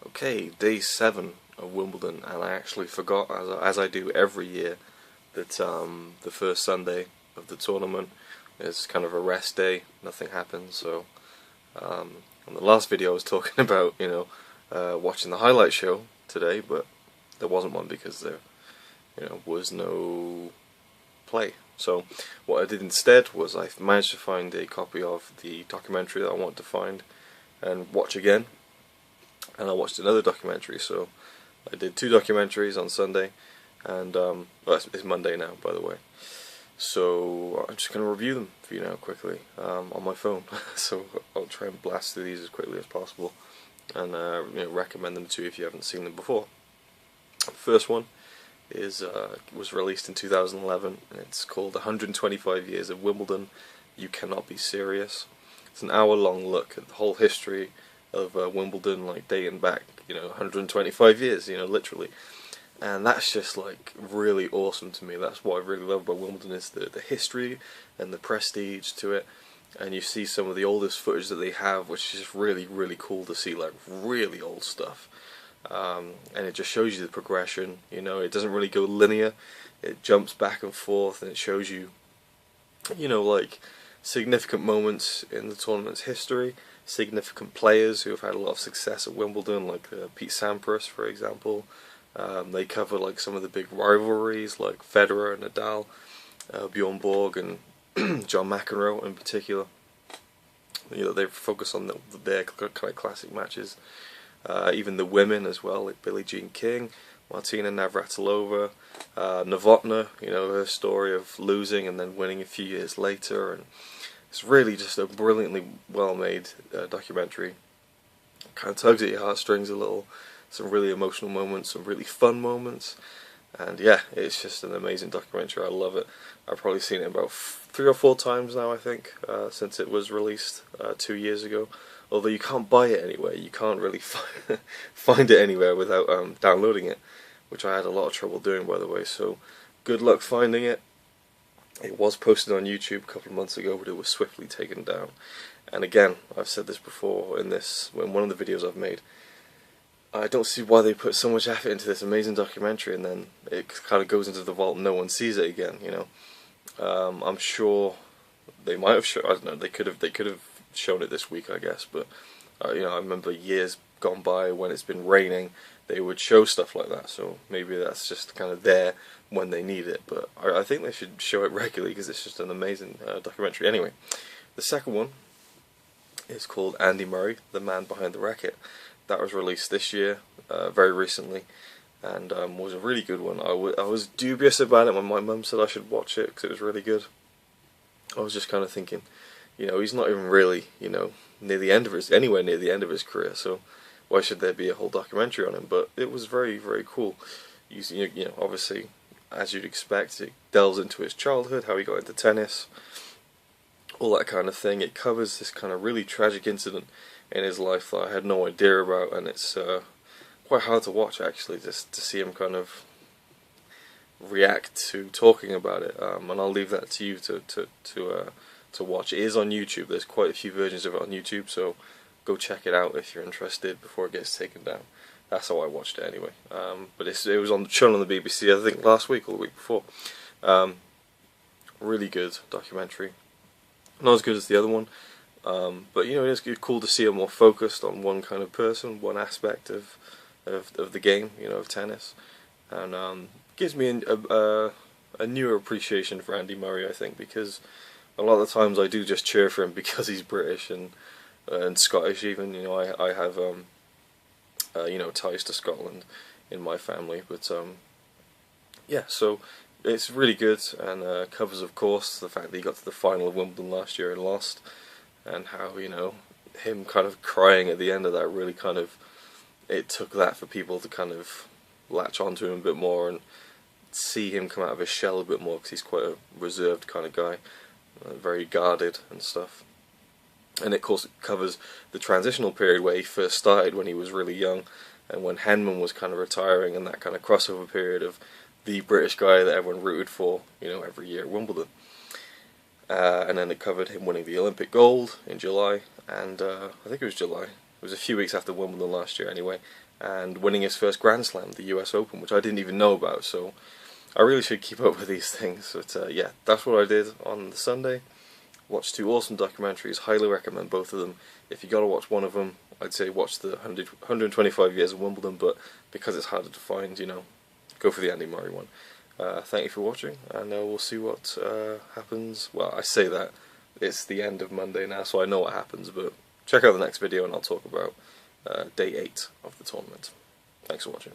Okay, day 7 of Wimbledon, and I actually forgot, as I do every year, that the first Sunday of the tournament is kind of a rest day. Nothing happens. So, on the last video, I was talking about watching the highlight show today, but there wasn't one because there was no play. So, what I did instead was I managed to find a copy of the documentary that I wanted to find and watch again. And I watched another documentary, so I did 2 documentaries on Sunday, and well, it's Monday now, by the way. So I'm just going to review them for you now quickly on my phone. So I'll try and blast through these as quickly as possible, and recommend them to you if you haven't seen them before. The first one was released in 2011, and it's called 125 Years of Wimbledon. You Cannot Be Serious. It's an hour-long look at the whole history of Wimbledon, like dating back 125 years, literally. And that's just like really awesome to me. That's what I really love about Wimbledon, is the history and the prestige to it. And you see some of the oldest footage that they have, which is just really, really cool to see, like really old stuff. And it just shows you the progression. It doesn't really go linear. It jumps back and forth, and it shows you, like significant moments in the tournament's history, significant players who have had a lot of success at Wimbledon, like Pete Sampras, for example. They cover like some of the big rivalries, like Federer and Nadal, Bjorn Borg and John McEnroe in particular. They focus on their kind of classic matches. Even the women as well, like Billie Jean King, Martina Navratilova, Novotná, her story of losing and then winning a few years later. And it's really just a brilliantly well-made documentary. Kind of tugs at your heartstrings a little. Some really emotional moments, some really fun moments, and yeah, it's just an amazing documentary. I love it. I've probably seen it about 3 or 4 times now, I think, since it was released 2 years ago. Although you can't buy it anywhere, you can't really find it anywhere without downloading it, which I had a lot of trouble doing, by the way. So good luck finding it. It was posted on YouTube a couple of months ago, but it was swiftly taken down. And again, I've said this before in one of the videos I've made, I don't see why they put so much effort into this amazing documentary and then it kind of goes into the vault and no one sees it again. I'm sure they might have shown. I don't know. They could have shown it this week, I guess. But I remember years gone by when it's been raining, they would show stuff like that. So maybe that's just kind of there when they need it. But I think they should show it regularly because it's just an amazing documentary. Anyway, the second one is called Andy Murray, the Man Behind The Racquet. That was released this year, very recently, and was a really good one. I was dubious about it when my mum said I should watch it because it was really good. I was just kind of thinking, he's not even really, anywhere near the end of his career, so why should there be a whole documentary on him? But it was very, very cool. Obviously, as you'd expect, it delves into his childhood, how he got into tennis, all that kind of thing. It covers this kind of really tragic incident in his life that I had no idea about, and it's quite hard to watch actually, just to see him kind of react to talking about it. And I'll leave that to you to watch. It is on YouTube. There's quite a few versions of it on YouTube, so go check it out if you're interested before it gets taken down. That's how I watched it anyway. But it was shown on the BBC, I think last week or the week before. Really good documentary. Not as good as the other one. But it's cool to see it more focused on one kind of person, one aspect of the game, of tennis, and gives me a newer appreciation for Andy Murray, I think, because a lot of the times I do just cheer for him because he's British and Scottish even. I have ties to Scotland in my family, but yeah, so it's really good, and covers, of course, the fact that he got to the final of Wimbledon last year and lost. And how, him kind of crying at the end of that really kind of, it took that for people to kind of latch onto him a bit more and see him come out of his shell a bit more, because he's quite a reserved kind of guy, very guarded and stuff. And of course it covers the transitional period where he first started when he was really young, and when Henman was kind of retiring, and that kind of crossover period of the British guy that everyone rooted for, every year at Wimbledon. And then it covered him winning the Olympic gold in July, and I think it was July, It was a few weeks after Wimbledon last year anyway, and winning his first Grand Slam, the US Open, which I didn't even know about, so I really should keep up with these things. But yeah, that's what I did on the Sunday. Watched 2 awesome documentaries, highly recommend both of them. If you gotta watch one of them, I'd say watch the 125 Years of Wimbledon, but because it's harder to find, you know, go for the Andy Murray one. Thank you for watching, and we'll see what happens. Well, I say that, it's the end of Monday now, so I know what happens, but check out the next video and I'll talk about day 8 of the tournament. Thanks for watching.